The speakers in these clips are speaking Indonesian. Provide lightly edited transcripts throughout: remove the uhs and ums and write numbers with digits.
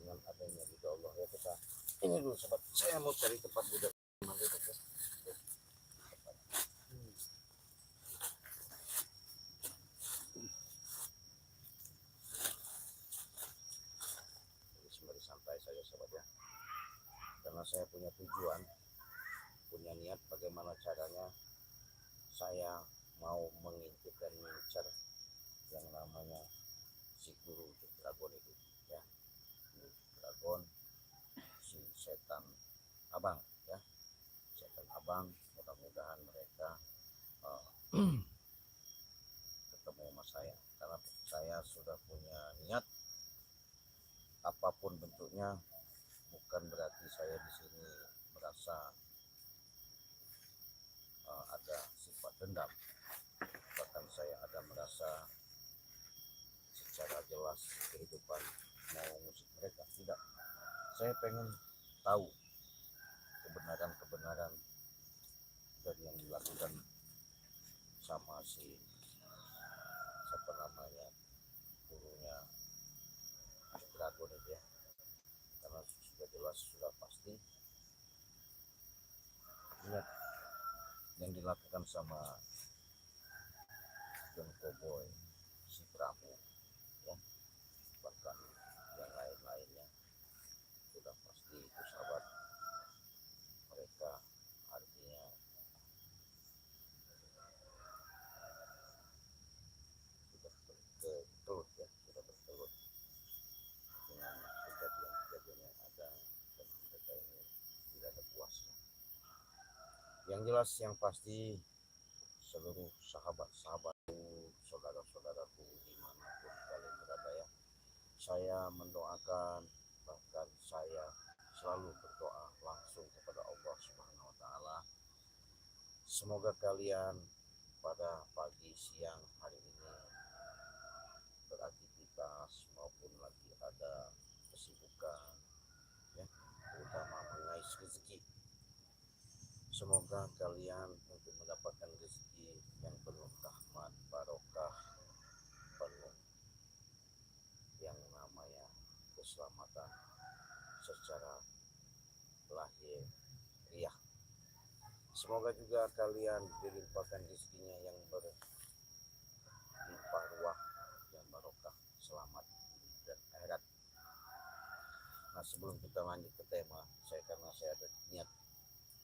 dengan adanya ridho Allah ya kita. Ini dulu sobat, saya mau cari tempat duduk. Sembari santai saja sobat ya, karena saya punya tujuan, punya niat bagaimana caranya saya mau mengintip dan mengincar yang namanya si guru dragon itu ya, dragon, si setan abang ya, setan abang. Mudah-mudahan mereka ketemu sama saya, karena saya sudah punya niat apapun bentuknya. Bukan berarti saya di sini merasa ada sifat dendam, bahkan saya ada merasa secara jelas kehidupan mau mengusik mereka, tidak. Saya pengen tahu kebenaran dari yang dilakukan sama si siapa namanya gurunya dragon itu ya, karena sudah jelas sudah pasti lihat yang dilakukan sama John Cowboy, si Prabu ya, bahkan yang lain-lainnya sudah pasti itu sahabat. Mereka artinya sudah bertelut ya, sudah bertelut dengan kejadian-kejadian yang ada, dan mereka ini tidak ada puasnya. Yang jelas yang pasti seluruh sahabat-sahabatku, saudara-saudaraku dimanapun kalian berada ya, saya mendoakan, bahkan saya selalu berdoa langsung kepada Allah Subhanahu wa Ta'ala. Semoga kalian pada pagi, siang hari ini beraktivitas maupun lagi ada kesibukan ya, terutama mengais rezeki. Semoga kalian untuk mendapatkan rezeki yang penuh rahmat, barokah, penuh yang namanya keselamatan secara lahir riah. Semoga juga kalian dilimpahkan rezekinya yang berlimpah ruah, yang barokah, selamat dan akhirat. Nah, sebelum kita lanjut ke tema, karena saya ada niat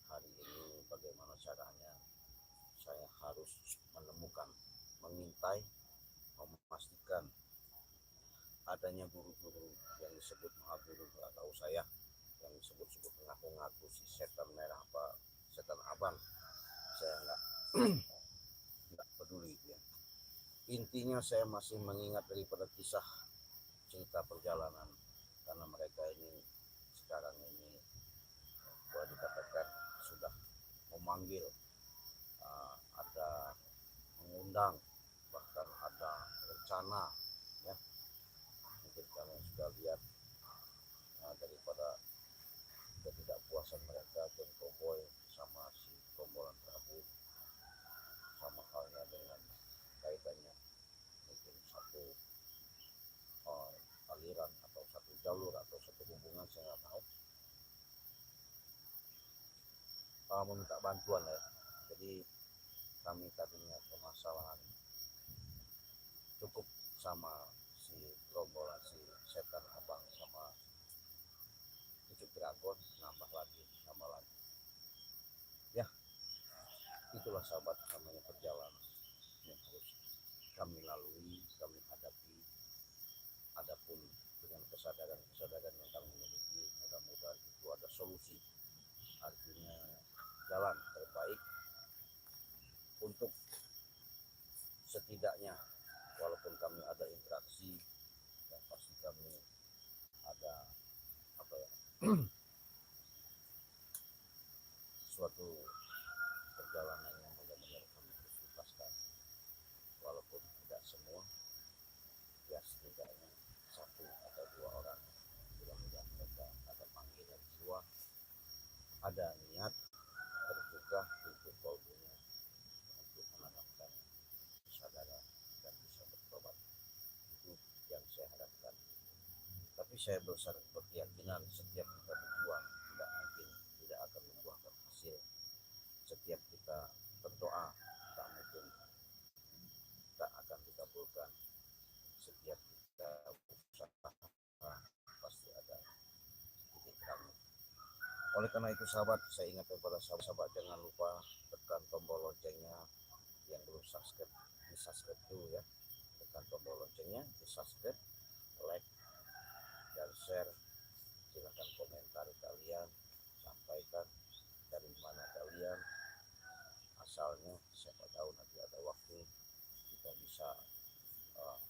hari ini bagaimana caranya saya harus menemukan, mengintai, memastikan adanya guru-guru yang disebut maha guru, nggak tahu saya, yang disebut-sebut mengaku-ngaku si setan merah apa setan abang, saya nggak peduli ya. Intinya saya masih mengingat daripada kisah cerita perjalanan, karena mereka ini sekarang ini boleh dikatakan sudah memanggil, ada mengundang, bahkan ada rencana ya. Mungkin kalian sudah lihat daripada ketidakpuasan mereka John Cowboy sama si Rombolan Prabu, sama halnya dengan kaitannya mungkin satu aliran atau satu jalur atau satu hubungan, saya nggak tahu, meminta bantuan ya. Jadi kami tadinya permasalahan cukup sama si Rombolan, si setan abang sama cucuk dragon, nambah lagi ya. Itulah sahabat, namanya perjalanan yang harus kami lalui, kami hadapi. Adapun dengan kesadaran yang kami miliki, mudah-mudahan itu ada solusi, artinya jalan terbaik untuk setidaknya walaupun kami ada interaksi, yang pasti kami ada apa ya suatu perjalanan yang benar-benar kami harus ikhlaskan, walaupun tidak semua ya, setidaknya satu atau dua orang. Mudah-mudahan mereka ada panggilan jiwa, ada niat terbuka untuk kalbunya untuk menanamkan kesadaran dan bisa bertobat. Itu yang saya harapkan. Tapi Tapi saya besar berkeyakinan setiap kita berjuang tidak mungkin tidak akan membuahkan hasil. Setiap kita berdoa tak mungkin tak akan dikabulkan. Setiap kita berusaha pasti ada titik terang. Oleh karena itu sahabat, saya ingatkan kepada sahabat-sahabat jangan lupa tekan tombol loncengnya. Yang belum subscribe, di subscribe dulu ya. Tekan tombol loncengnya, di subscribe, like dan share. Silahkan komentar kalian, sampaikan dari mana kalian asalnya, siapa tahu nanti ada waktu kita bisa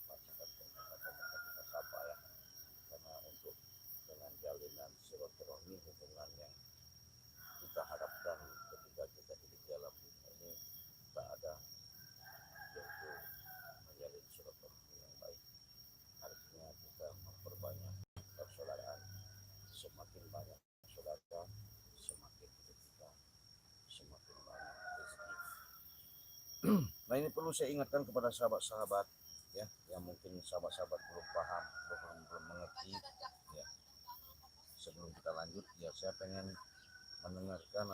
bacakan komentar kita sapa ya. Karena untuk dengan jalinan silaturahmi, hubungan yang kita harapkan ketika kita hidup dalam dunia ini tak ada, yaitu menjalin silaturahmi yang baik. Artinya kita memperbanyak persaudaraan. Semakin banyak saudara, semakin hidup kita semakin banyak rezeki. Nah, ini perlu saya ingatkan kepada sahabat-sahabat ya, yang mungkin sahabat-sahabat belum paham, belum mengerti ya. Sebelum kita lanjut ya, saya pengen mendengarkan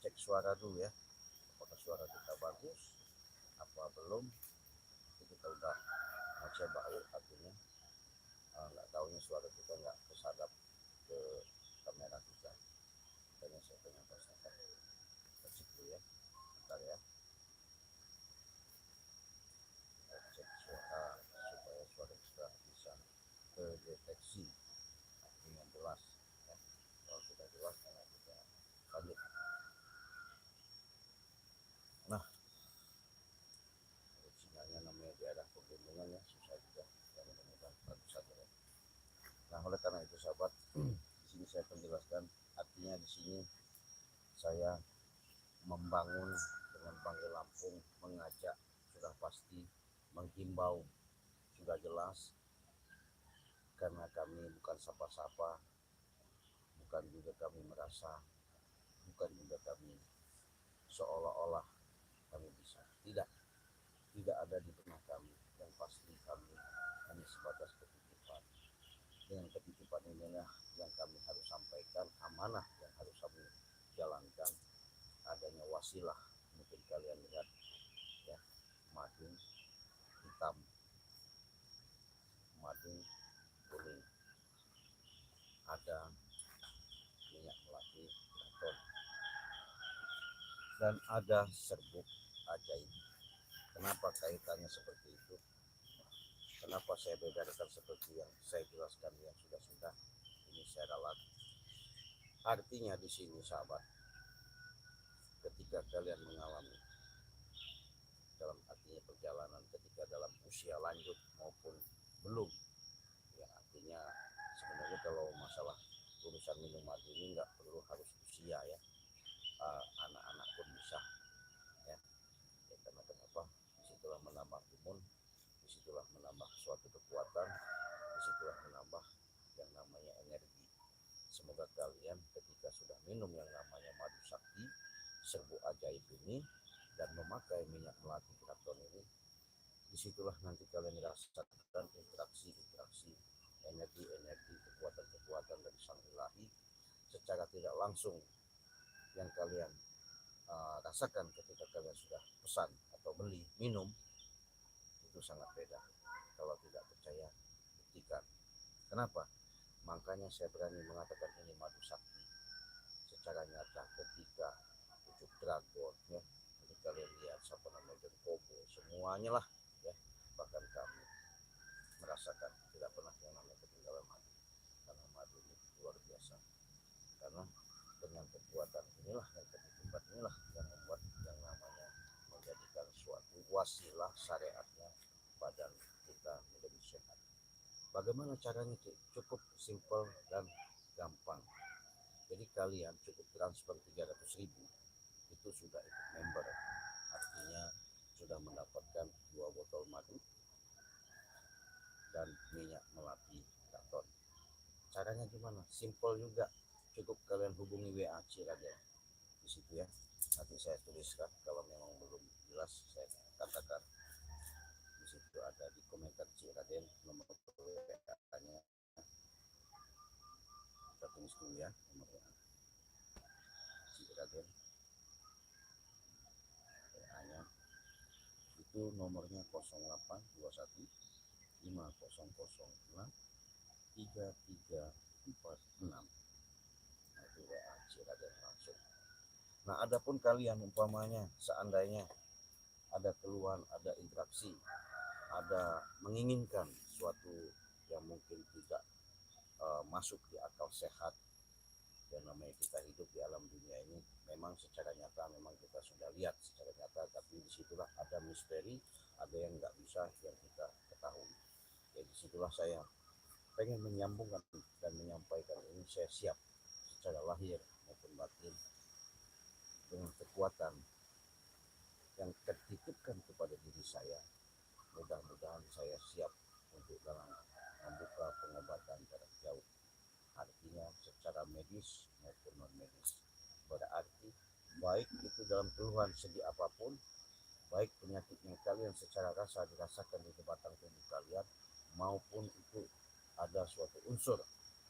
cek suara dulu ya, apakah suara kita bagus apa belum. Kita udah coba artinya nggak tahunya suara kita nggak kesadap ke kamera kita. Makanya saya pengen pastikan ke situ ya, bentar ya. Cek suara supaya suara kita bisa terdeteksi dengan jelas ya. Kalau sudah jelas maka kita lanjut. Nah, sinyalnya namanya di daerah pegunungan ya, susah juga, dan mudah-mudahan bagus saja ya. Nah, oleh karena itu sahabat, di sini saya penjelaskan artinya. Di sini saya membangun dengan panggil Lampung, mengajak sudah pasti, menghimbau sudah jelas, karena kami bukan sapa-sapa, bukan juga kami merasa, bukan juga kami seolah-olah kami bisa. Tidak ada di benak kami. Yang pasti kami hanya sebatas ketitipan. Dengan ketitipan inilah yang kami harus sampaikan, amanah yang harus kami jalankan. Adanya wasilah, mungkin kalian lihat ya, madu hitam, madu kuning, ada minyak melati keraton, dan ada serbuk ajaib. Kenapa kaitannya seperti itu? Kenapa saya beberkan seperti yang saya jelaskan yang sudah ini saya ralat. Artinya di sini sahabat, ketika kalian mengalami dalam artinya perjalanan, ketika dalam usia lanjut maupun belum ya, artinya sebenarnya kalau masalah urusan minum madu ini nggak perlu harus usia ya, anak-anak pun bisa ya. Karena kenapa? Disitulah menambah imun, disitulah menambah suatu kekuatan, disitulah menambah yang namanya energi. Semoga kalian ketika sudah minum yang namanya madu sakti, serbuk ajaib ini, dan memakai minyak melati keraton ini, disitulah nanti kalian merasakan interaksi energi, kekuatan dari sang ilahi secara tidak langsung yang kalian rasakan ketika kalian sudah pesan atau beli minum. Itu sangat beda. Kalau tidak percaya, buktikan. Kenapa? Makanya saya berani mengatakan ini madu sakti secara nyata. Ketika pucuk dragon ya, ini kalian lihat siapa namanya Kobo, semuanya lah ya, bahkan kami merasakan tidak pernah yang namanya ketinggalan madu, karena madu ini luar biasa. Karena dengan kekuatan inilah dan ketitipan inilah yang membuat yang namanya menjadikan suatu wasilah syariatnya badan kita menjadi sehat. Bagaimana caranya? Cukup simple dan gampang. Jadi kalian cukup transfer 300.000 itu sudah ikut member, artinya sudah mendapatkan 2 botol madu dan minyak melati keraton. Caranya gimana? Simple juga. Cukup kalian hubungi WA Ciraga di situ ya. Nanti saya tuliskan, kalau memang belum jelas saya katakan di situ itu ada di komentar Cik Raden, nomor WA-nya kita tulis dulu ya, nomor WA Cik Raden, WA-nya itu nomornya 0821 5006 3346. Nah, itu WA Cik Raden langsung. Nah, adapun kalian umpamanya seandainya ada keluhan, ada interaksi, ada menginginkan suatu yang mungkin tidak masuk di akal sehat, yang namanya kita hidup di alam dunia ini memang secara nyata memang kita sudah lihat secara nyata, tapi disitulah ada misteri, ada yang nggak bisa yang kita ketahui. Jadi disitulah saya pengen menyambungkan dan menyampaikan ini, saya siap secara lahir maupun batin dengan kekuatan yang tertitipkan kepada diri saya. Mudah-mudahan saya siap untuk dalam membuka pengobatan jarak jauh, artinya secara medis maupun non medis. Berarti baik itu dalam keluhan segi apapun, baik penyakit yang kalian secara rasa dirasakan di batang tubuh kalian, maupun itu ada suatu unsur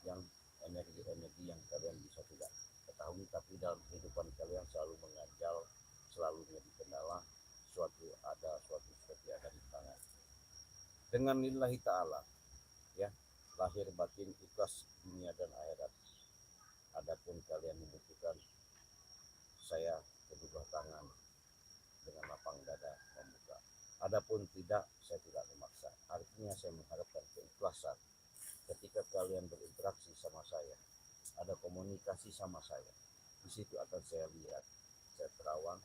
yang energi-energi yang kalian bisa tidak ketahui, tapi dalam kehidupan kalian selalu mengganjal, selalu menjadi kendala, ada suatu seperti ada di tangan. Dengan lillahi ta'ala, ya, lahir batin ikhlas dunia dan akhirat. Adapun kalian membutuhkan, saya kedua tangan dengan lapang dada membuka. Adapun tidak, saya tidak memaksa. Artinya saya mengharapkan keikhlasan. Ketika kalian berinteraksi sama saya, ada komunikasi sama saya, di situ akan saya lihat, saya terawang,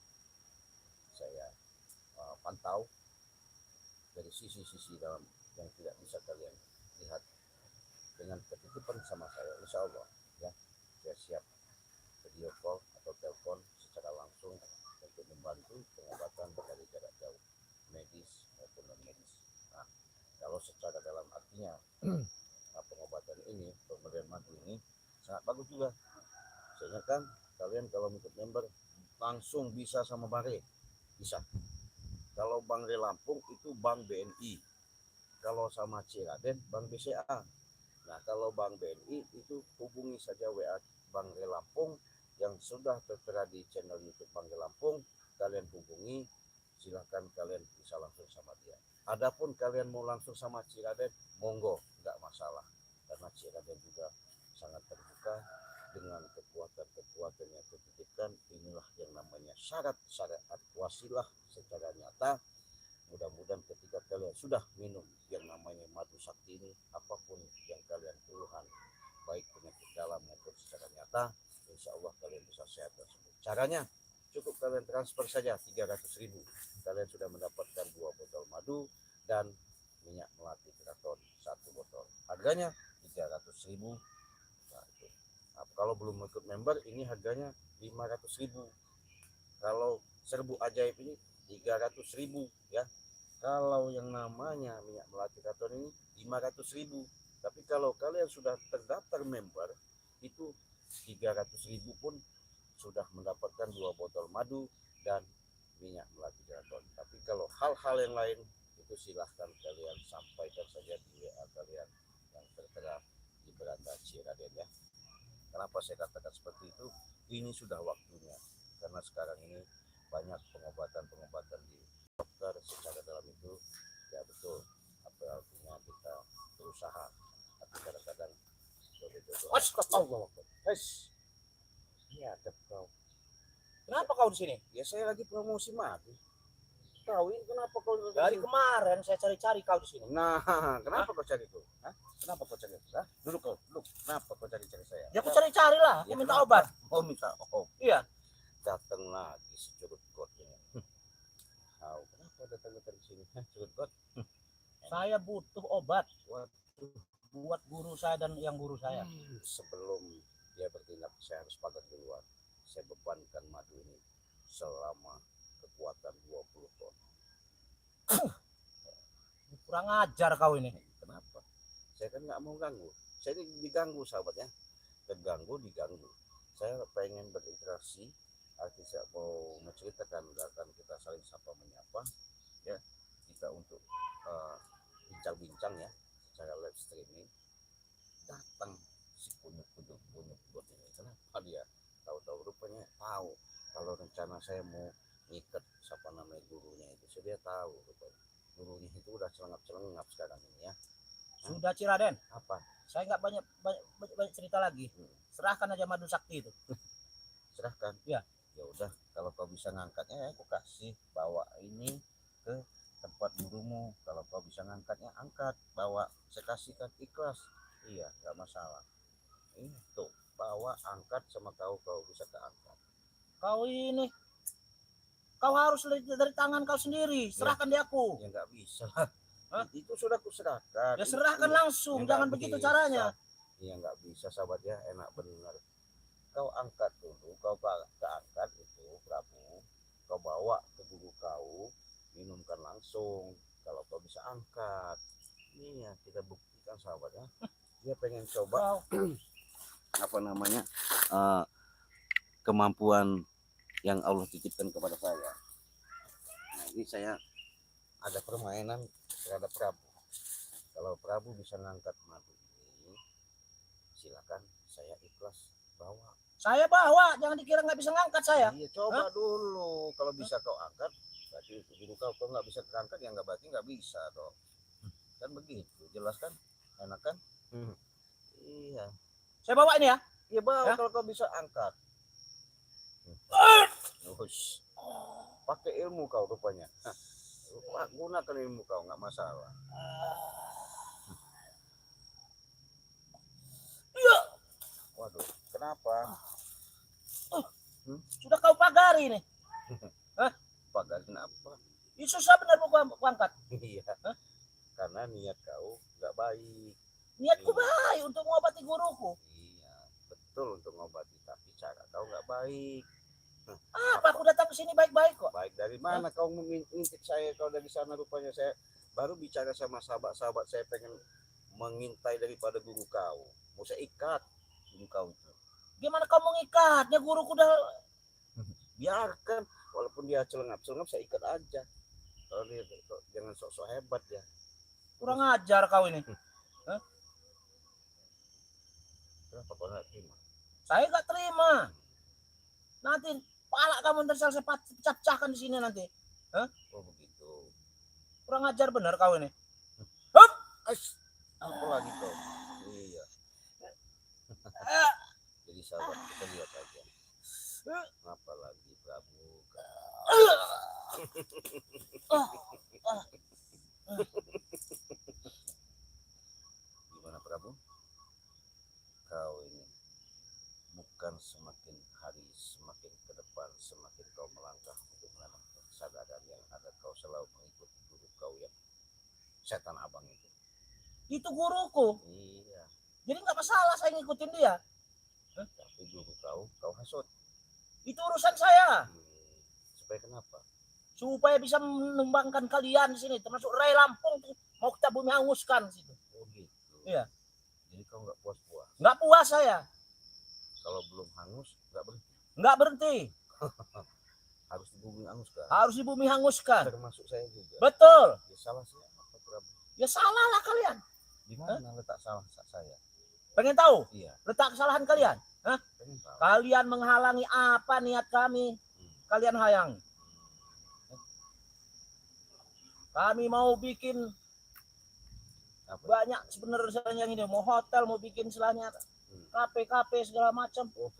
saya pantau dari sisi-sisi dalam yang tidak bisa kalian lihat. Dengan ketitipan sama saya, insya Allah ya, saya siap video call atau telepon secara langsung untuk membantu pengobatan dari jarak jauh, medis maupun non medis. Nah, kalau secara dalam artinya pengobatan ini, pemberian madu ini sangat bagus juga. Sehingga kan kalian kalau ikut member langsung bisa sama Bang Re, bisa. Kalau Bang Re Lampung itu Bank BNI, kalau sama Cik Raden Bank BCA. Nah, kalau Bank BNI itu hubungi saja WA Bang Re Lampung yang sudah tertera di channel YouTube Bang Re Lampung. Kalian hubungi, silahkan kalian bisa langsung sama dia. Adapun kalian mau langsung sama Cik Raden, monggo, nggak masalah, karena Cik Raden juga sangat terbuka dengan kekuatan-kekuatan yang dititipkan. Inilah yang namanya syarat syariat wasilah secara nyata. Mudah-mudahan ketika kalian sudah minum yang namanya madu sakti ini, apapun yang kalian keluhan, baik penyakit dalam maupun secara nyata, insya Allah kalian bisa sehat dan sembuh. Caranya cukup kalian transfer saja 300.000, kalian sudah mendapatkan 2 botol madu dan minyak melati keraton 1 botol. Harganya 300.000. Nah, itu. Nah, kalau belum ikut member ini harganya 500.000. Kalau serbu ajaib ini 300.000 ya. Kalau yang namanya minyak melati keraton ini 500.000. Tapi kalau kalian sudah terdaftar member itu 300.000 pun sudah mendapatkan 2 botol madu dan minyak melati keraton. Tapi kalau hal-hal yang lain itu silahkan kalian sampaikan saja di WA kalian yang tertera di beranda Cik Raden ya. Kenapa saya katakan seperti itu? Ini sudah waktunya, karena sekarang ini banyak pengobatan di dokter secara dalam itu ya betul, apa artinya kita berusaha, tapi kadang-kadang ya kau. Kenapa kau di sini? Ya saya lagi promosi madu. Kau ini kenapa kau dari kemarin saya cari-cari kau di sini? Nah, kenapa kau cari itu? Hah? Kenapa kau cari itu? Hah? Duduk kau, duduk. Kenapa kau cari-cari saya? Ya aku cari-cari lah, aku Ya, minta kenapa? obat. Oh minta obat. Iya. Datang lagi si curut got ini. Kenapa datang di sini? Curut got. Saya butuh obat Waduh. buat guru saya dan yang guru saya. Sebelum dia bertindak, saya harus pagar duluan. Saya bebankan madu ini selama kekuatan 20 ton. Kurang ajar kau ini. Kenapa? Saya kan nggak mau ganggu. Saya diganggu sahabatnya. Terganggu, diganggu. Saya pengen berinteraksi. Artinya saya mau menceritakan, akan kita saling sapa menyapa. Ya, kita kita untuk bincang-bincang ya secara live streaming, datang si punyuk buat ini. Kenapa dia tahu-tahu rupanya tahu kalau rencana saya mau ngikat siapa namanya gurunya itu, so dia tahu rupanya gurunya itu udah celengap sekarang ini ya. Sudah Ciraden, Apa? saya nggak banyak cerita lagi. Serahkan aja madu sakti itu. Serahkan. Ya. Ya udah, kalau kau bisa ngangkatnya aku kasih, bawa ini ke tempat gurumu. Kalau kau bisa ngangkatnya angkat, bawa, saya kasihkan, ikhlas. Iya, nggak masalah. Ini tuh, bawa, angkat sama kau bisa keangkat. Kau ini, kau harus dari tangan kau sendiri. Serahkan di aku. Ya nggak bisa lah. Itu sudah kuserahkan. Ya serahkan langsung, ya, jangan begitu caranya. Iya nggak bisa sahabat ya, enak benar. Kau angkat dulu, kau keangkat itu Prabu, kau bawa ke guru kau, minumkan langsung. Kalau kau bisa angkat, ini ya kita buktikan sahabat ya. Dia pengen coba apa namanya kemampuan yang Allah titipkan kepada saya. Nah, ini saya ada permainan terhadap Prabu. Kalau Prabu bisa ngangkat madu ini, silakan, saya ikhlas bawa. Saya bawa, jangan dikira nggak bisa ngangkat saya. Iya, coba dulu. Kalau bisa kau angkat, berarti guru kau nggak bisa terangkat, ya nggak, berarti nggak bisa dong. Kan begitu, jelas kan? Enak kan? Iya. Saya bawa ini ya. Iya bawa kalau kau bisa angkat. Pakai ilmu kau rupanya. Gunakan ilmu kau, nggak masalah. Waduh, kenapa? Sudah kau pagari nih. Pagarin apa? Ini susah benar mau ku angkat. Iya. Karena niat kau nggak baik. Niatku baik untuk mengobati guruku. Iya, betul, untuk mengobati, tapi cara kau nggak baik. Apa aku datang ke sini baik-baik kok? Baik dari mana kau mengintip saya? Kau dari sana rupanya. Saya baru bicara sama sahabat-sahabat, saya pengen mengintai daripada guru kau. Mau saya ikat guru kau itu. Gimana kau mau ngikatnya? Guruku udah. Biarkan, walaupun dia celengap, saya ikat aja. Kalau dia jangan sok-sok hebat ya. Kurang ajar kau ini. Kenapa kau nggak terima? Saya nggak terima. Nanti pala kamu ntar saya pecah-pecahkan di sini nanti. Oh begitu. Kurang ajar benar kau ini. Apa lagi kau? Iya. Jadi sahabat, kita lihat aja. Apa lagi Prabu? Gimana Prabu? Kau ini bukan semakin hari semakin ke depan, semakin kau melangkah untuk mendapatkan kesadaran yang ada, kau selalu mengikuti guru kau yang setan abang itu. Itu guruku. Iya. Jadi nggak masalah saya ngikutin dia. Tapi guru kau hasut. Itu urusan saya. Supaya kenapa? Supaya bisa menumbangkan kalian di sini, termasuk Rai Lampung mau kita bumi hanguskan situ. Oh gitu. Iya. Jadi kau nggak puas-puas. Nggak puas saya. Kalau belum hangus nggak berhenti. Nggak berhenti. Harus di bumi hanguskan. Harus di bumi hanguskan. Termasuk saya juga. Betul. Ya salah siapa Prabu? Ya salah lah kalian. Di mana letak salah saya? Pengen tahu? Iya. Letak kesalahan kalian? Pengen tahu. Kalian menghalangi apa niat kami? Kalian hayangi. Kami mau bikin Apa? banyak sebenarnya yang ini, mau hotel, mau bikin istilahnya kafe segala macam. Oh,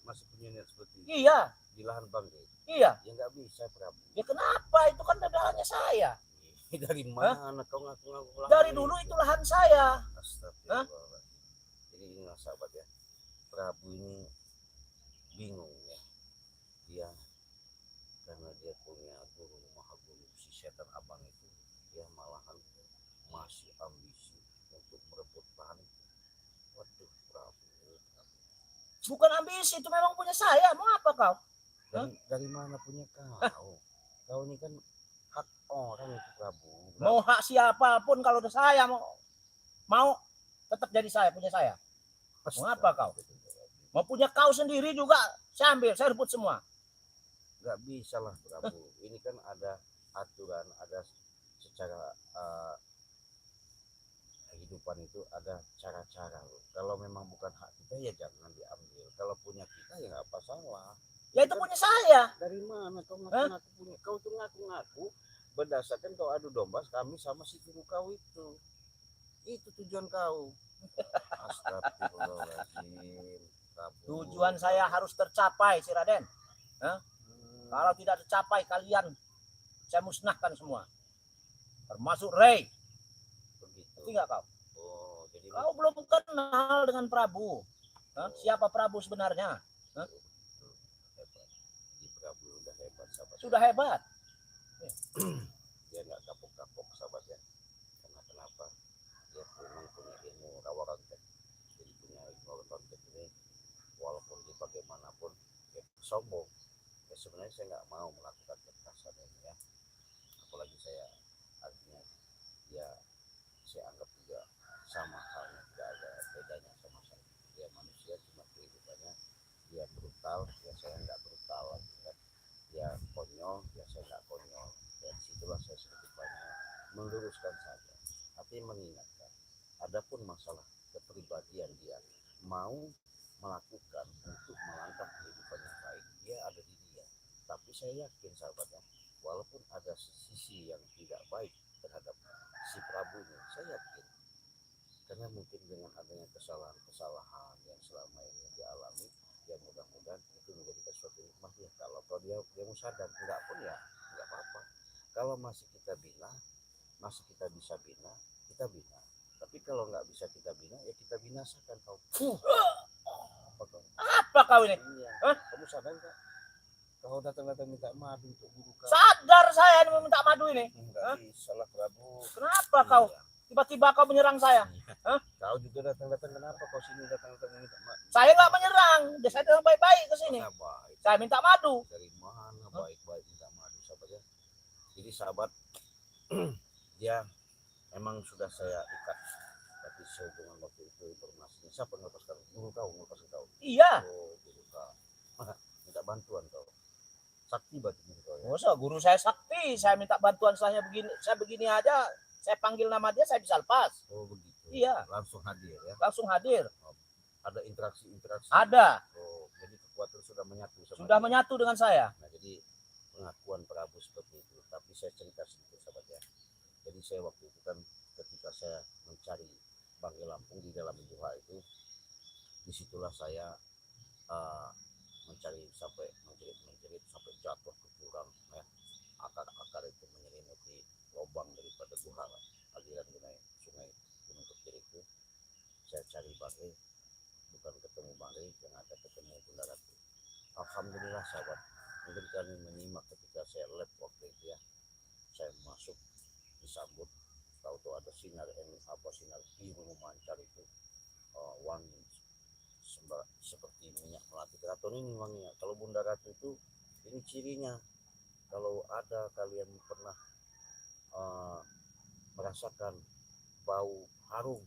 masih punya niat seperti itu. Iya, Di lahan bangkit. iya. Ya nggak bisa Prabu. Ya kenapa? Itu kan dadanya saya. Dari mana kau ngaku-ngaku lahan Dari ini? dulu itu lahan saya. Astagfirullah. Jadi ini sahabat ya, Prabu ini bingung ya. Dia karena dia punya guru maha guru si setan abang itu, dia malahan masih ambisi untuk merebut lahan itu. Waduh Prabu. Bukan ambisi, itu memang punya saya. Mau apa kau? Dari mana punya kau? Kau ini kan hak orang itu Prabu. Mau hak siapapun, kalau udah saya mau tetap jadi saya, punya saya. Mau apa kau? Mau punya kau sendiri juga saya ambil, saya rebut semua. Nggak bisa lah Prabu. Ini kan ada aturan, ada secara kehidupan itu ada cara-cara loh. Kalau memang bukan hak kita ya jangan diambil. Kalau punya kita ya nggak apa salah. Ya itu punya saya. Dari mana kau ngaku-ngaku punya? Kau tuh ngaku-ngaku berdasarkan kau adu domba kami sama si guru kau itu. Itu tujuan kau. Astagfirullahaladzim. Tujuan saya harus tercapai, si Raden. Kalau tidak tercapai, kalian saya musnahkan semua. Termasuk Ray. Begitu. Ngerti nggak kau? Oh, jadi Kau belum kenal dengan Prabu. Siapa Prabu sebenarnya? hebat. Di Prabu udah hebat, sahabat. Sudah hebat. Dia nggak kapok-kapok, sahabat ya. Karena kenapa? Dia memang punya ilmu rawa rontek. Jadi punya ilmu rawa rontek ini, walaupun di bagaimanapun ya, sombong. Ya sebenarnya saya nggak mau melakukan kekerasan ini ya. Apalagi saya artinya ya saya anggap juga sama halnya, tidak ada bedanya sama saya. Dia manusia, cuma kehidupannya dia brutal, ya saya nggak brutal lagi kan. Dia konyol, ya saya nggak konyol. Dan situlah saya sedikit banyak meluruskan saja, tapi mengingatkan. Adapun masalah kepribadian dia mau melakukan untuk melangkah kehidupan yang baik, dia ada di dia. Tapi saya yakin sahabatnya, walaupun ada sisi yang tidak baik terhadap si Prabu ini, saya yakin karena mungkin dengan adanya kesalahan-kesalahan yang selama ini dialami, ya mudah-mudahan itu menjadikan suatu hikmah ya. Kalau dia mau sadar, enggak pun ya enggak apa-apa. Kalau masih kita bina, masih kita bisa bina, kita bina. Tapi kalau nggak bisa kita bina, ya kita binasakan kau. Apa kau ini? Iya. Kamu sadar nggak? Kau datang-datang minta madu untuk guru kau. Sadar saya ini meminta madu ini. Enggak bisa lah Prabu. Kenapa kau? Iya. Tiba-tiba kau menyerang saya. Kau juga datang-datang, kenapa kau sini datang-datang minta madu? Saya nggak menyerang. Saya datang baik-baik ke sini. Nah, baik. Saya minta madu. Dari mana baik-baik minta madu, sahabat ya? Jadi sahabat, dia memang sudah saya ikat. Tapi sehubungan waktu itu informasinya siapa melepaskan? Guru kau melepaskan kau. Iya. Oh, guru kau. Minta bantuan kau. Sakti berarti guru kau ya? Masa guru saya sakti. Saya minta bantuan saya begini aja. Saya panggil nama dia, saya bisa lepas. Oh begitu. Iya. Langsung hadir ya? Langsung hadir. Ada interaksi? Ada. Oh, jadi kekuatan sudah menyatu sama Sudah dia. menyatu dengan saya. Nah, jadi pengakuan Prabu seperti itu. Tapi saya cerita sedikit sahabat ya. Jadi saya waktu itu kan ketika saya mencari Bangke Lampung di dalam gua itu, disitulah saya mencari sampai menjerit sampai jatuh ke jurang ya. Akar-akar itu menyelimuti lubang daripada gua aliran sungai Gunung Kecil itu. Saya cari Bangke, bukan ketemu Bangke, yang ada ketemu Bunda Ratu. Alhamdulillah sahabat, mungkin kalian menyimak ketika saya live waktu itu ya. Saya masuk disambut, tahu-tahu ada sinar biru memancar itu, wangi seperti minyak melati keraton ini wanginya. Kalau Bunda Ratu itu ini cirinya. Kalau ada kalian pernah merasakan bau harum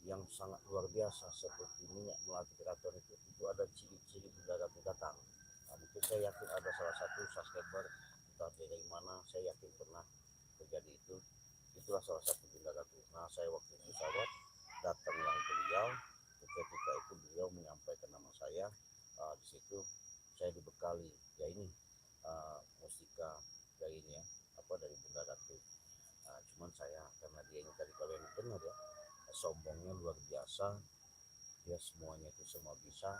yang sangat luar biasa seperti minyak melati keraton itu ada ciri-ciri Bunda Ratu datang. Nah, mungkin saya yakin ada salah satu subscriber entah dari mana, saya yakin pernah terjadi itu. Itulah salah satu Bunda Ratu. Nah, saya waktu itu sahabat datanglah beliau. Ketika itu beliau menyampaikan nama saya. Di situ saya dibekali ya ini mustika dari ini ya, dari Bunda Ratu. Cuman saya karena dia ini tadi kalian dengar ya, sombongnya luar biasa. Dia semuanya itu semua bisa.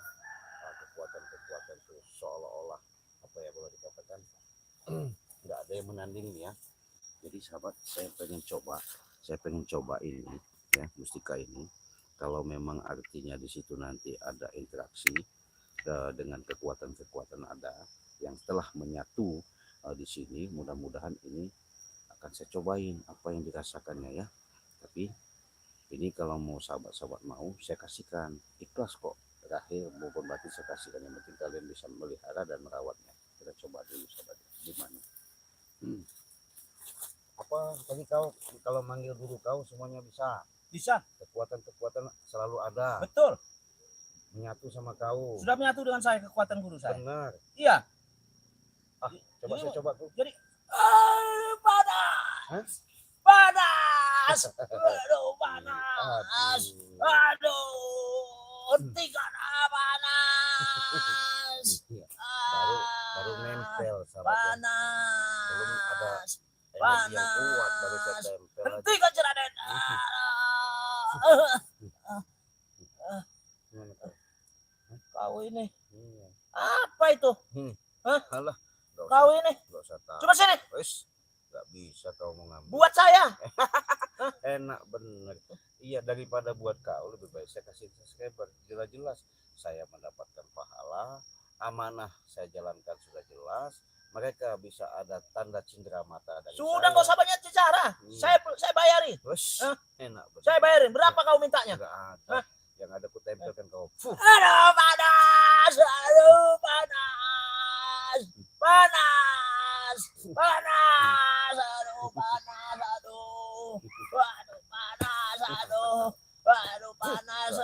Kekuatan itu seolah-olah apa ya, boleh dikatakan nggak ada yang menandingi ya. Jadi sahabat, saya pengen coba ini ya, mustika ini. Kalau memang artinya di situ nanti ada interaksi dengan kekuatan ada yang telah menyatu di sini, mudah-mudahan ini akan saya cobain apa yang dirasakannya ya. Tapi ini kalau mau sahabat-sahabat mau, saya kasihkan, ikhlas kok. Terakhir maupun batin saya kasihkan, yang penting kalian bisa melihara dan merawatnya. Kita coba dulu sahabat, gimana? Apa tadi kau kalau manggil guru kau semuanya bisa? Bisa. Kekuatan selalu ada. Betul. Menyatu sama kau. Sudah menyatu dengan saya kekuatan guru saya. Benar. Iya. Coba saya coba tuh. Jadi pada Hah? Panas. Aduh, panas. Aduh. Aduh, hentikan panas. Iya. Baru nempel sahabat ya. Belum ada Panas. energi yang kuat baru saya tempel aja. Hentikan Raden. Gimana, Kak? Kau ini Iya. apa itu? Hah? Alah, nggak Kau usah, ini nggak usah tahu. coba sini. Wis, nggak bisa kau mau ngambil. Buat saya. Enak bener. Iya, daripada buat kau lebih baik saya kasih subscriber. Jelas-jelas saya mendapatkan pahala, amanah saya jalankan sudah jelas. Mereka bisa ada tanda cindera mata dari Sudah saya. nggak usah banyak bicara. Saya bayarin. Wes, Hah? enak bener. Saya bayarin. Berapa kau mintanya? Nggak ada. Hah? Yang ada ku tempelkan kau. Aduh, panas. Aduh, panas. Panas. Panas. Aduh, panas. Aduh. Aduh, panas. Aduh. Aduh, panas.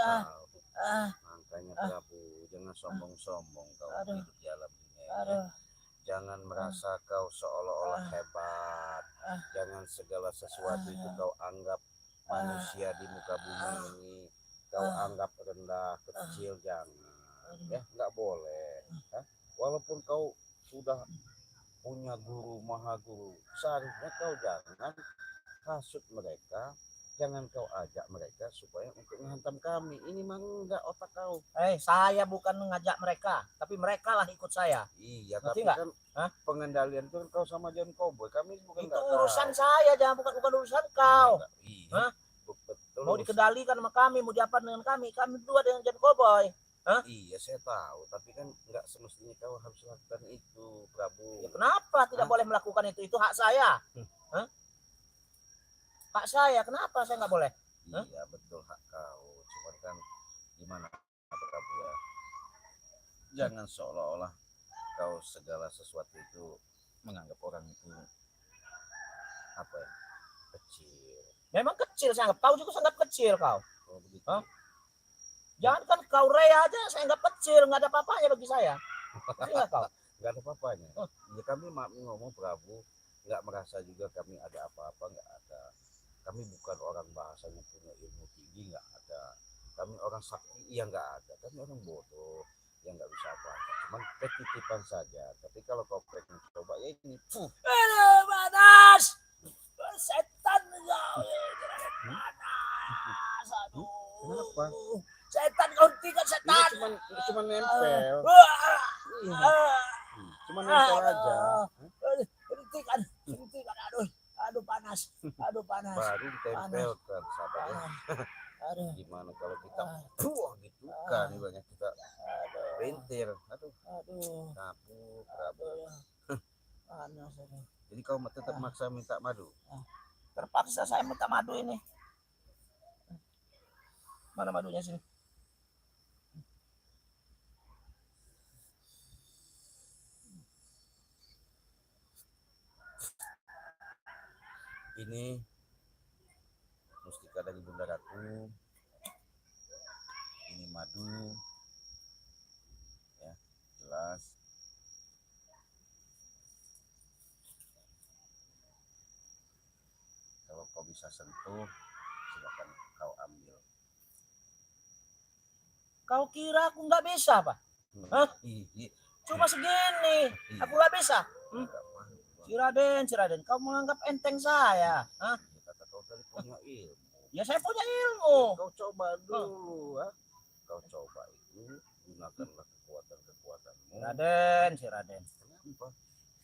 Makanya Prabu, jangan sombong-sombong kau Aduh. hidup di alam dunia ini. Aduh. Jangan merasa kau seolah-olah hebat. Jangan segala sesuatu itu kau anggap manusia di muka bumi ini. Kau anggap rendah, kecil, jangan. Ya, nggak boleh. Ya. Walaupun kau sudah punya guru, maha guru, seharusnya kau jangan hasut mereka. Jangan kau ajak mereka supaya untuk menghantam kami. Ini mah enggak otak kau. Saya bukan mengajak mereka, tapi mereka lah ikut saya. Iya, Ngerti tapi nggak? kan Hah? pengendalian itu kan kau sama John Cowboy. Kami bukan Itu nggak urusan tahu. saya, jangan bukan urusan kau. Iya, Hah? betul. Mau dikendalikan sama kami, mau diapa dengan kami berdua dengan John Cowboy. Iya, saya tahu, tapi kan nggak semestinya kau harus lakukan itu, Prabu. Ya, kenapa tidak boleh melakukan itu? Itu hak saya. Hah? Hak saya, kenapa saya nggak boleh? Iya, betul hak kau. Cuman kan gimana, Prabu ya? Jangan seolah-olah kau segala sesuatu itu menganggap orang itu apa ya, kecil. Memang kecil saya anggap. Kau juga sangat kecil kau. Oh, begitu. Hah? Jangan kan kau Rea aja saya anggap kecil, nggak ada apa-apanya bagi saya. Nggak kau? Nggak ada apa-apanya. Ya, kami ngomong Prabu, nggak merasa juga kami ada apa-apa, nggak ada. Kami bukan orang bahasanya punya ilmu tinggi, nggak ada. Kami orang sakti, ya nggak ada. Kami orang bodoh, yang nggak bisa apa-apa. Cuman ketitipan saja. Tapi kalau kau pengen coba ya ini, Aduh, panas. Setan kau. Panas. Aduh. Kenapa? Setan kau hentikan setan. Ini cuma nempel. Wah. Iya. Cuma nempel aja. Hentikan. Aduh panas. Baru ditempelkan, sahabat ya. Aduh. Gimana kalau kita gitu kan banyak kita bentir. Aduh. Prabu. Panas. Jadi kau tetap maksa minta madu. Terpaksa saya minta madu ini. Mana madunya sini? Ini mustika dari Bunda Ratu. Ini madu. Ya, jelas. Kalau kau bisa sentuh, silakan kau ambil. Kau kira aku nggak bisa, Pak? Hah? Iya. Cuma segini. Aku nggak bisa. Ciraden, kau menganggap enteng saya. Hah? Kata kau tadi punya ilmu. Ya saya punya ilmu. Kau coba dulu, kau coba itu, gunakanlah kekuatanmu. Ciraden. Kenapa?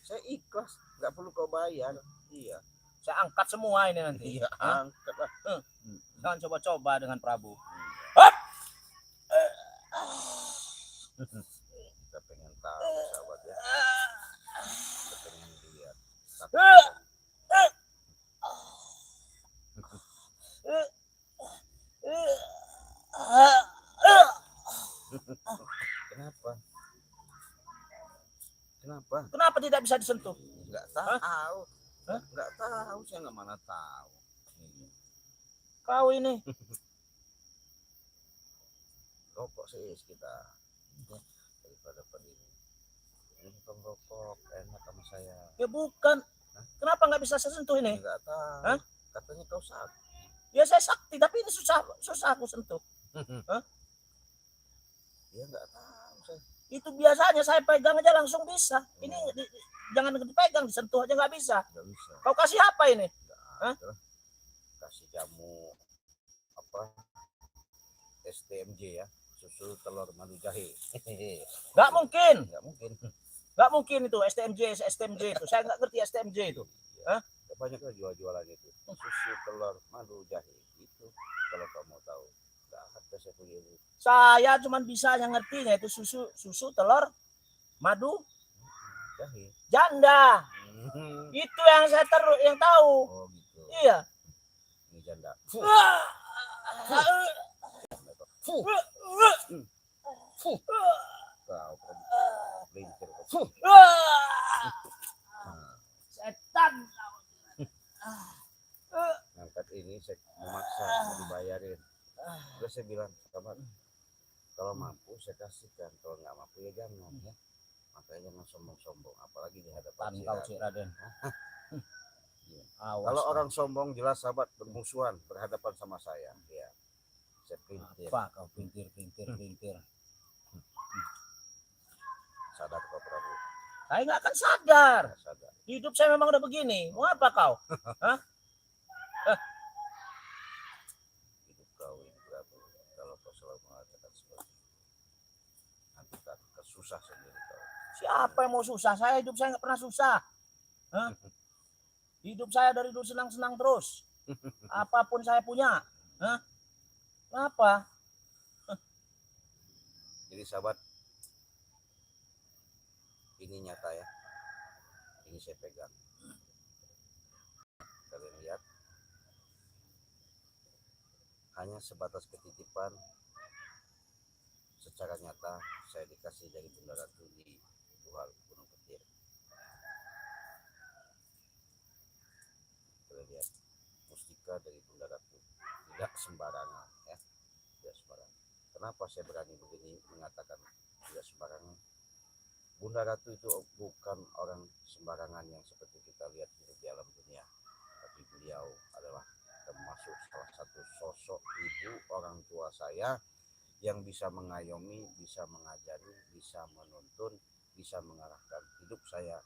Saya ikhlas, nggak perlu kau bayar. Iya. Saya angkat semua ini nanti. Iya, angkat lah. Jangan coba-coba dengan Prabu. Kita pengen tahu, sahabat ya. Kita pengen lihat. Kenapa tidak bisa disentuh? Nggak tahu. Nggak tahu, saya nggak mana tahu. Kau ini. Rokok sih kita daripada pendiri. Ini bukan rokok, enak sama saya. Ya bukan. Kenapa nggak bisa saya sentuh ini? Enggak tahu. Hah? Katanya kau sakti. Ya saya sakti, tapi ini susah aku sentuh. Ya enggak tahu saya. Itu biasanya saya pegang aja langsung bisa. Ini jangan dipegang, disentuh aja nggak bisa. Enggak bisa. Kau kasih apa ini? Hah? Kasih jamu apa? STMJ ya, susu telur madu jahe. Nggak mungkin. Enggak mungkin. Nggak mungkin itu STMJ itu. Saya nggak ngerti STMJ itu. Hah? Banyak lah jual-jualan itu. Susu telur madu jahe itu kalau kamu tahu. Enggak ada saya punya itu. Saya cuma bisa yang ngertinya itu susu telur madu Jahe. janda. Itu yang saya yang tahu. Oh gitu. Iya. Ini janda. Kau pelintir kau. Setan. Ngangkat ini saya memaksa mau dibayarin. Terus saya bilang, kabar kalau mampu saya kasihkan, kalau nggak mampu ya jangan ya. Makanya jangan sombong-sombong, apalagi di hadapan Kau si Raden. Kalau orang sombong jelas sahabat bermusuhan berhadapan sama saya. Ya, saya pelintir. Apa kau pintir. Sadar kau Prabu? Saya nggak akan sadar. Nggak sadar. Hidup saya memang udah begini. Mau apa kau? Hah? Hidup kau ini Prabu. Kalau kau selalu mengatakan seperti itu, nanti kan susah sendiri kau. Siapa yang mau susah? Hidup saya nggak pernah susah. Hah? Hidup saya dari dulu senang-senang terus. Apapun saya punya. Hah? Kenapa? Jadi sahabat, ini nyata ya. Ini saya pegang. Kalian lihat. Hanya sebatas ketitipan. Secara nyata saya dikasih dari Bunda Ratu di Duhal Gunung Petir. Kalian lihat. Mustika dari Bunda Ratu. Tidak sembarangan ya. Tidak sembarangan. Kenapa saya berani begini mengatakan tidak sembarangan? Bunda Ratu itu bukan orang sembarangan yang seperti kita lihat di alam dunia. Tapi beliau adalah termasuk salah satu sosok ibu orang tua saya yang bisa mengayomi, bisa mengajari, bisa menuntun, bisa mengarahkan hidup saya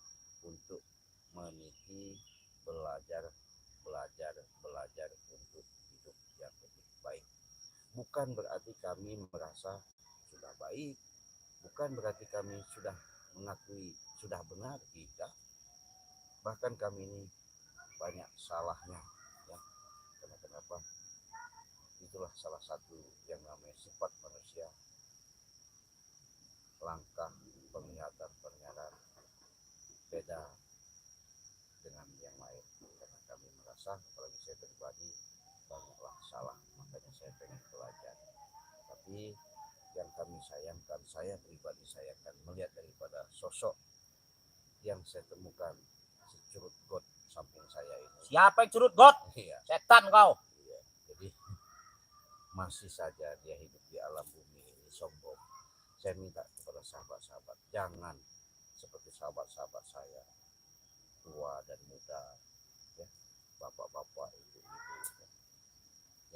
untuk meniti, belajar untuk hidup yang lebih baik. Bukan berarti kami merasa sudah baik, bukan berarti kami sudah mengakui sudah benar, tidak. Bahkan kami ini banyak salahnya ya. Karena kenapa? Itulah salah satu yang namanya sifat manusia. Langkah, penglihatan, pendengaran beda dengan yang lain. Karena kami merasa, apalagi saya pribadi, banyaklah salah. Makanya saya pengen belajar. Tapi yang kami sayangkan, saya pribadi sayangkan melihat daripada sosok yang saya temukan securut got samping saya ini. Siapa yang curut got? Iya. Setan kau. Iya. Jadi masih saja dia hidup di alam bumi ini sombong. Saya minta kepada sahabat-sahabat, jangan seperti sahabat-sahabat saya, tua dan muda, ya, bapak-bapak, ibu-ibu, ya,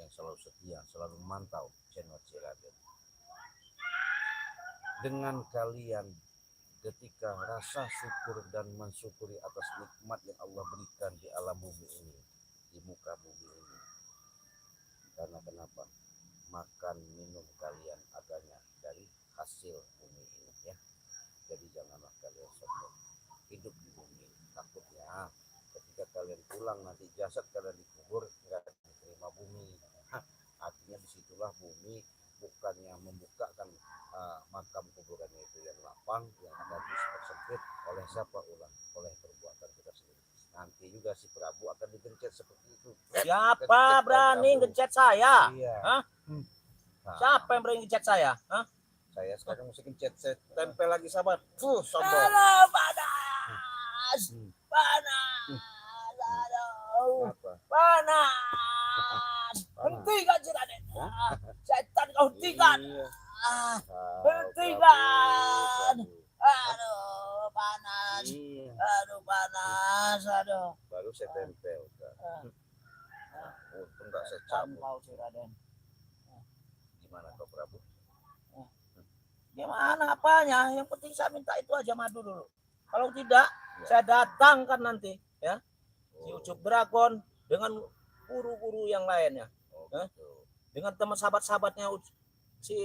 yang selalu setia, selalu memantau channel Ciraden. Dengan kalian ketika rasa syukur dan mensyukuri atas nikmat yang Allah berikan di alam bumi ini, di muka bumi ini. Karena kenapa? Makan minum kalian adanya dari hasil bumi ini ya. Jadi janganlah kalian sombong hidup di bumi. Takutnya ketika kalian pulang nanti jasad kalian dikubur nggak diterima bumi. Artinya disitulah bumi bukannya membukakan makam kuburannya itu yang lapang, yang akan dipersempit oleh siapa ulang? Oleh perbuatan kita sendiri. Nanti juga si Prabu akan digencet seperti itu. Siapa berani ngecat saya? Iya. Hah? Nah, Siapa yang berani ngecat saya? Hah? saya sekarang mesti gencet, saya tempel lagi sahabat. Sombong. Halo, panas. Panas. Aduh. Apa? Panas. Hentikan Ciraden. Setan kau hentikan. Iya. Hentikan. Prabu. Aduh, panas. Iya. Aduh, panas. panas, aduh. Baru saya tempel. Kak. Ah, Untung nggak saya Setan cabut. kau si Raden. Gimana kau Prabu? Gimana apanya? Yang penting saya minta itu aja madu dulu. Kalau tidak, Ya. saya datangkan nanti ya si Oh, Ucup Dragon dengan guru-guru yang lainnya, oh Hah? gitu. dengan teman sahabat-sahabatnya si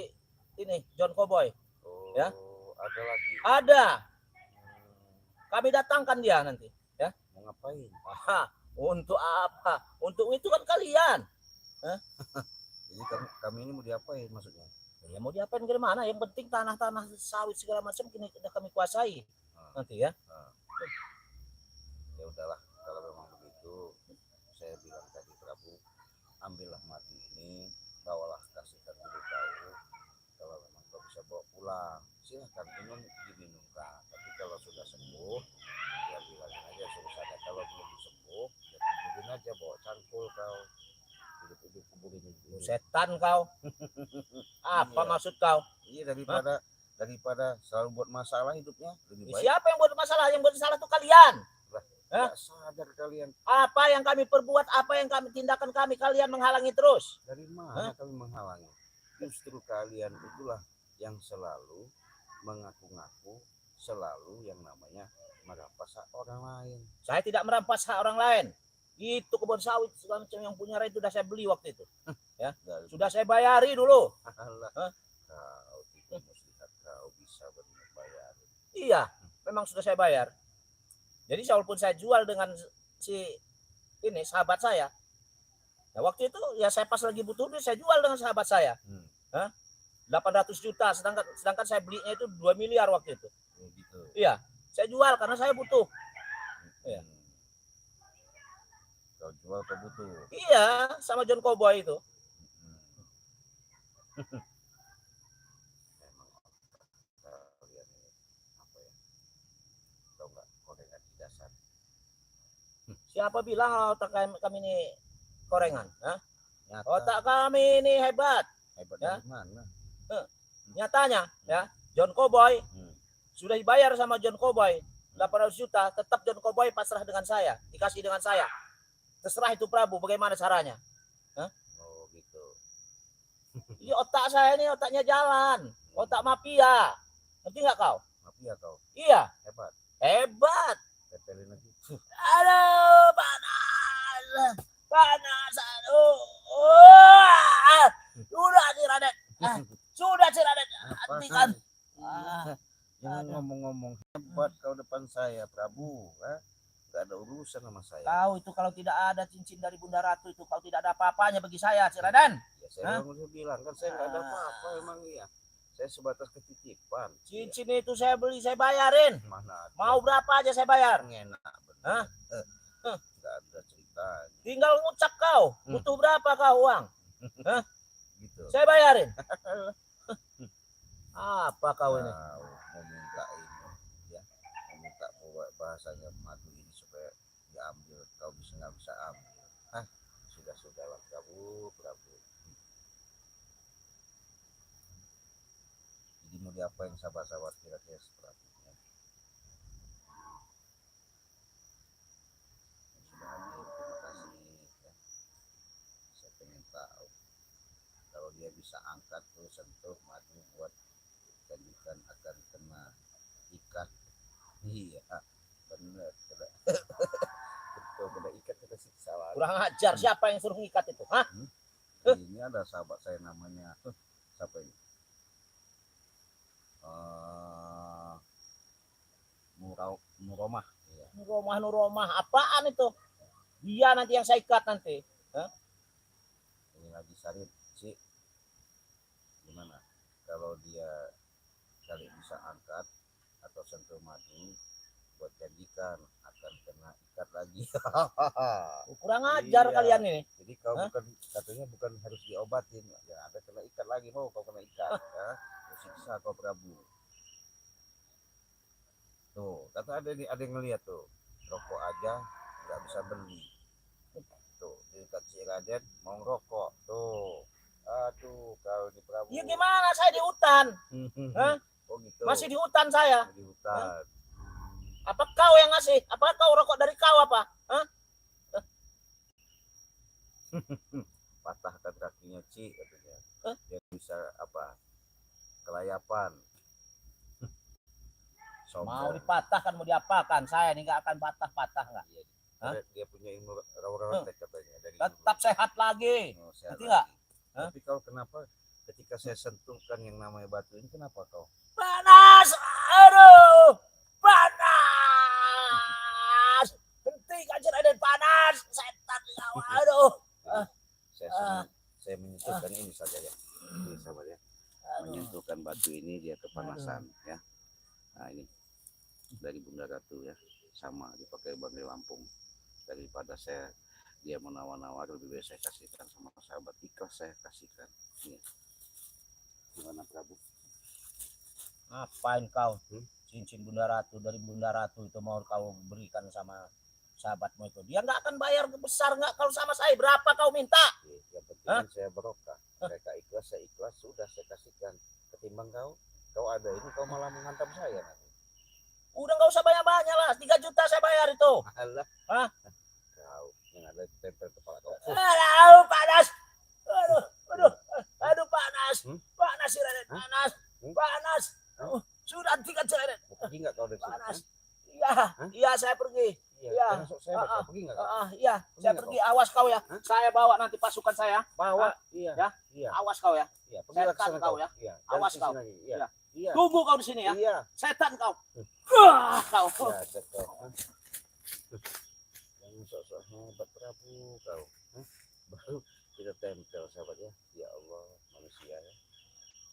ini John Cowboy. Oh, Ya. ada lagi. Ada, Hmm, kami datangkan dia nanti. mau ngapain? Aha, untuk apa? Untuk itu kan kalian. Jadi kami ini mau diapain maksudnya? Ya mau diapain ke mana? Yang penting tanah-tanah sawit segala macam kini sudah kami kuasai Ah, nanti ya. ya udahlah, kalau memang begitu, saya bilang tadi Prabu, ambillah madu ini, bawalah kasihkan dulu tahu. Kalau memang kau bisa bawa pulang, silahkan diminumkan. Tapi kalau sudah sembuh, ya bilangin aja suruh sadar. Kalau belum sembuh, ya kuburin aja, bawa cangkul kau. Hidup-hidup kuburin dulu. Setan kau. Apa Iya. maksud kau? Iya, daripada selalu buat masalah hidupnya, lebih baik. Siapa yang buat masalah? Yang buat masalah itu kalian. Hah? Nggak sadar kalian. Apa yang kami perbuat, apa yang kami tindakan kami, kalian menghalangi terus. Dari mana kami menghalangi? Justru kalian itulah yang selalu mengaku-ngaku, selalu yang namanya merampas hak orang lain. Saya tidak merampas hak orang lain. Itu kebun sawit segala macam yang punya Rai itu sudah saya beli waktu itu. Dan Sudah saya bayari dulu. Allah, Hah? kau tidak muslihat, kau bisa berbayar. Iya, memang sudah saya bayar. Jadi walaupun saya jual dengan si ini sahabat saya. Nah, waktu itu ya saya pas lagi butuh duit saya jual dengan sahabat saya. 800 juta sedangkan saya belinya itu 2 miliar waktu itu. Gitu. Iya, saya jual karena saya butuh. Iya. Kau jual kau butuh. Iya, sama John Cowboy itu. Memang kalian ini apa ya? Tahu nggak korengan di dasar? Siapa bilang otak kami ini korengan? Hah? Nyata, Otak kami ini hebat. hebat Ya. dari mana? Nyatanya, ya, John Cowboy sudah dibayar sama John Cowboy 800 juta, tetap John Cowboy pasrah dengan saya, dikasih dengan saya. Terserah itu Prabu, bagaimana caranya? Oh gitu. Iya, otak saya ini otaknya jalan, otak mafia. Ngerti nggak kau? Mafia kau Iya, hebat. hebat. Tempelin lagi. Aduh, panas, panas, aduh. Sudah si Raden, sudah si Raden. Hentikan. Jangan ngomong-ngomong hebat kau depan saya, Prabu. Gak ada urusan sama saya. Kau itu kalau tidak ada cincin dari Bunda Ratu itu kau tidak ada apa-apanya bagi saya, si Raden. Ya, saya udah bilang kan saya nggak ada apa-apa emang iya. Saya sebatas ketitipan. Cincin itu saya beli, saya bayarin. Mana ada. Mau berapa aja saya bayar. Enak bener. Hah? Nggak ada ceritanya. Tinggal ngucap kau, butuh berapa kau uang. Gitu. Saya bayarin. Apa kau ini? Mau minta ini, ya, mau minta bahasanya madu ini supaya diambil, kau nggak bisa ambil. Sudahlah Prabu. Jadi mau diapain sahabat-sahabat kira-kira seperti ini? Sudah terima kasih. Ya. Saya pengen tahu kalau dia bisa angkat terus sentuh madu buat ikan akan kena ikat. Iya bener. Betul, kena ikat kita siksa lagi. Kurang ajar, siapa yang suruh ngikat itu? Hah? Ini ada sahabat saya namanya siapa ini? Nuromah. Iya. Nuromah, apaan itu? Dia nanti yang saya ikat nanti. Ini lagi Sarip sih. Gimana? Kalau dia kali bisa angkat atau sentuh madu, buat janjikan akan kena ikat lagi. Kurang ajar Iya. kalian ini. Jadi kau katanya bukan harus diobatin, ya ada kena ikat lagi, mau kau kena ikat, ya. Siksa kau Prabu. Tuh, kata ada yang ngeliat tuh, rokok aja nggak bisa beli. Tuh, dekat si Raden mau ngerokok, tuh. Aduh, kau di Prabu. Ya gimana, saya di hutan. Hah? Oh gitu. Masih di hutan saya. Di hutan. Apa kau yang ngasih? Apa kau rokok dari kau apa? Hah? Patahkan kakinya Ci katanya. Hah? Dia bisa apa? Kelayapan. Mau Sombong. dipatahkan, mau diapakan? Saya ini nggak akan patah-patah nggak. Iya. Hah? Dia punya ilmu rawa-rawa katanya dari Tetap dulu. sehat lagi. Oh, sehat Ngerti lagi. nggak? Hah? Tapi kau kenapa ketika saya sentuhkan yang namanya batu ini, kenapa kau? Panas, aduh, panas. Hentikan Raden, panas, setan kau, aduh. Saya menyentuhkan ini saja ya. Ini sahabat ya. Menyentuhkan batu ini dia kepanasan ya. Nah ini dari Bunda Ratu ya, sama dipakai Bang Lampung. Daripada dia menawar-nawar, lebih baik saya kasihkan sama sahabat, ikhlas saya kasihkan. Ini gimana Prabu? Ngapain kau? Cincin Bunda Ratu dari Bunda Ratu itu mau kau berikan sama sahabatmu itu? Dia nggak akan bayar besar nggak kalau sama saya. Berapa kau minta? Yang penting kan saya barokah. Mereka ikhlas, saya ikhlas, sudah saya kasihkan. Ketimbang kau ada ini, kau malah menghantam saya nanti. Udah nggak usah banyak-banyak lah. 3 juta saya bayar itu. Alah. Hah? Kau yang ada tempel kepala kau. Aduh, panas. Aduh, panas. Panas si Raden, panas. Panas. Sudah hentikan si Raden. Pergi nggak kau dari sini? Panas. Iya, saya pergi. Iya. Masuk saya pergi nggak? Iya, saya pergi. Awas kau ya. Saya bawa nanti pasukan saya. Bawa. Ya. Iya. Awas kau ya. Iya. Setan kau ya. Iya. Awas kau. Iya. Iya. Tunggu kau di sini ya. Iya. Setan kau. Kau. Ya, kau. Yang sok-sok hebat Prabu kau. Baru kita tempel sahabat ya. Ya Allah, manusia ya.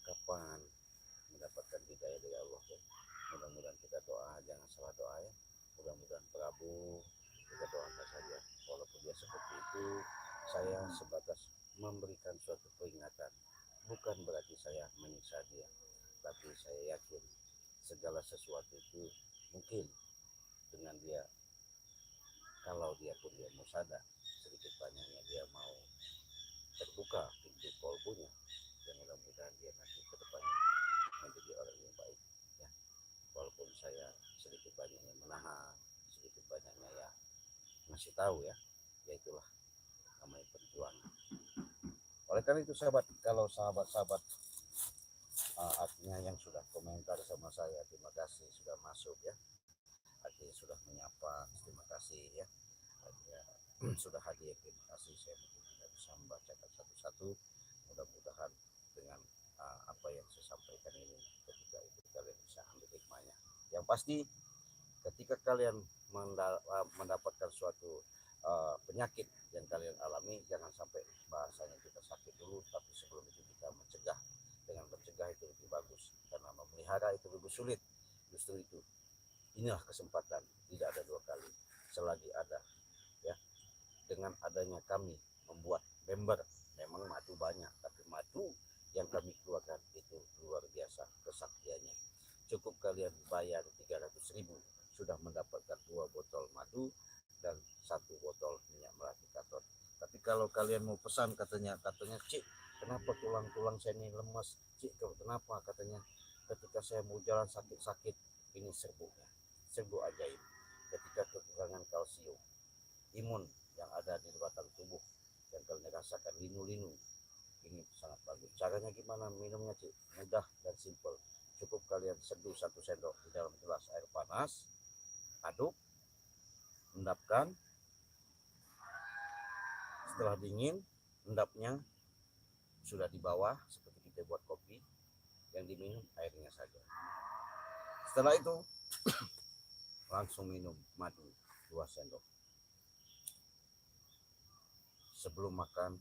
Kapan mendapatkan hidayah dari Allah ya? Mudah-mudahan kita doa, jangan salah doa ya. Mudah-mudahan Prabu kita doakan saja. Walaupun dia seperti itu, saya sebatas memberikan suatu peringatan. Bukan berarti saya menyiksa dia, tapi saya yakin segala sesuatu itu mungkin dengan dia, kalau dia pun dia mau sadar, sedikit banyaknya dia mau terbuka pintu kolbunya, dan mudah-mudahan dia nanti ke depannya menjadi orang yang baik ya. Walaupun saya sedikit banyaknya menahan, sedikit banyaknya ya masih tahu ya, ya itulah namanya perjuangan. Oleh karena itu sahabat, kalau sahabat-sahabat artinya yang sudah komentar sama saya, terima kasih sudah masuk ya, artinya sudah menyapa, terima kasih ya, artinya sudah hadir, terima kasih. Saya mungkin tidak bisa membacakan satu-satu, mudah-mudahan dengan apa yang saya sampaikan ini, ketika itu kalian bisa ambil hikmahnya. Yang pasti ketika kalian mendapatkan suatu penyakit yang kalian alami, jangan sampai bahasanya kita sakit dulu, tapi sebelum itu kita mencegah. Dengan mencegah itu lebih bagus, karena memelihara itu lebih sulit. Justru itu, inilah kesempatan, tidak ada dua kali, selagi ada ya. Dengan adanya kami membuat member, memang madu banyak, tapi madu yang kami keluarkan itu luar biasa kesaktiannya. Cukup kalian bayar 300.000 sudah mendapatkan 2 botol madu dan 1 botol minyak melati katon. Tapi kalau kalian mau pesan, katanya Cik, kenapa tulang-tulang saya ini lemas? Cik, kenapa? Katanya ketika saya mau jalan sakit-sakit. Ini serbuknya, serbuk ajaib. Ketika kekurangan kalsium, imun yang ada di batang tubuh yang kalian rasakan linu-linu, ini sangat bagus. Caranya gimana minumnya Cik? Mudah dan simpel. Cukup kalian seduh 1 sendok di dalam gelas air panas, aduk, endapkan. Setelah dingin, endapnya sudah di bawah seperti kita buat kopi, yang diminum airnya saja. Setelah itu langsung minum madu 2 sendok sebelum makan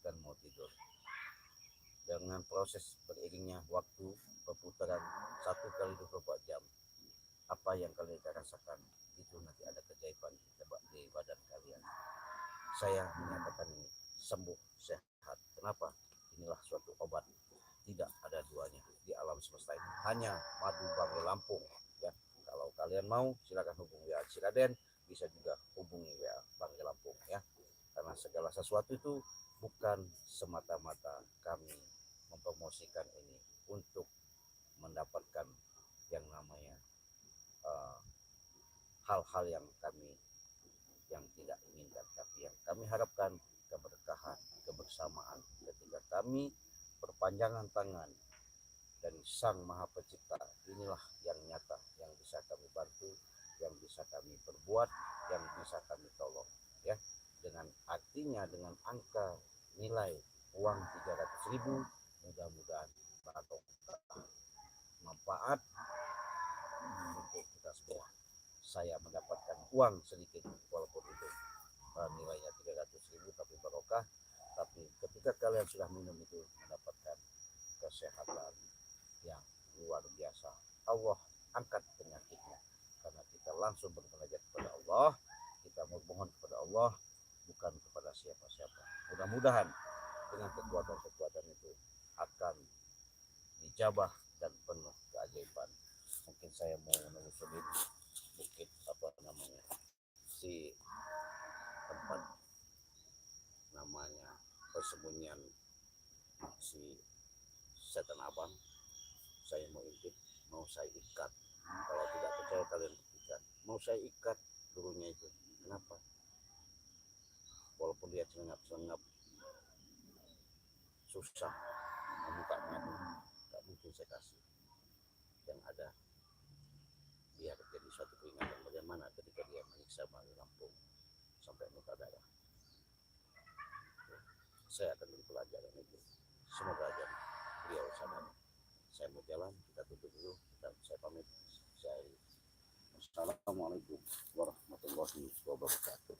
dan mau tidur. Dengan proses beriringnya waktu perputaran 1 kali 24 jam, apa yang kalian rasakan itu nanti ada keajaiban di badan kalian. Saya menyatakan ini sembuh sehat. Kenapa? Inilah suatu obat, tidak ada duanya di alam semesta ini, hanya madu Bang Lampung ya. Kalau kalian mau, silakan hubungi WA Raden, bisa juga hubungi WA Bang Lampung ya. Karena segala sesuatu itu bukan semata-mata kami mempromosikan ini untuk mendapatkan yang namanya hal-hal yang tidak inginkan, tapi yang kami harapkan keberkahan, kebersamaan ketika kami perpanjangan tangan dari Sang Maha Pencipta. Inilah yang nyata, yang bisa kami bantu, yang bisa kami perbuat, yang bisa kami tolong, ya. Dengan artinya, dengan angka nilai uang 300.000, mudah-mudahan barokah, manfaat untuk kita semua. Saya mendapatkan uang sedikit, walaupun itu nilainya 300.000, tapi barokah. Tapi ketika kalian sudah minum itu, mendapatkan kesehatan yang luar biasa. Allah angkat penyakitnya karena kita langsung bermunajat kepada Allah, kita memohon kepada Allah, bukan kepada siapa-siapa. Mudah-mudahan dengan kekuatan-kekuatan itu akan dijabah dan penuh keajaiban. Mungkin saya mau menelusuri bukit apa namanya, si tempat namanya persembunyian si setan abang. Saya mau intip, mau saya ikat. Kalau tidak percaya kalian buktikan. Mau saya ikat dulunya itu. Kenapa? Walaupun dia senggap-senggap, susah membuka madu, tak mungkin saya kasih. Yang ada biar jadi suatu peringatan bagaimana ketika dia menyiksa Bali Lampung sampai muka darah. Saya akan beri pelajaran itu. Semoga aja beliau sadar. Saya mau jalan, kita tutup dulu. Saya pamit. Assalamualaikum warahmatullahi wabarakatuh.